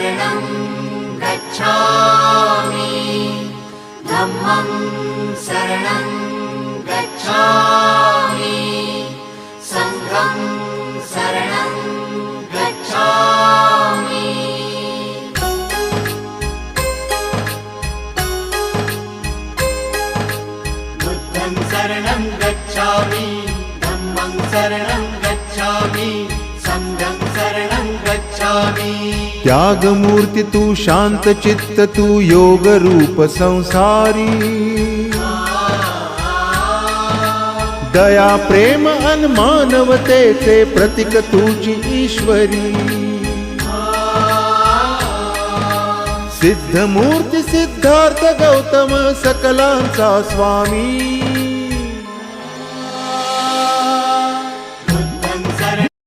शरणं गच्छामि धम्मं शरणं गच्छामि संघं शरणं गच्छामि बुद्धं शरणं गच्छामि धम्मं शरणं गच्छामि संघं शरणं गच्छामि। त्याग मूर्ति तू शांत चित्त तू योग रूप संसारी दया प्रेम अन मानवतेचे प्रतीक तुझी ईश्वरी सिद्ध मूर्ती सिद्धार्थ गौतम सकलांचा स्वामी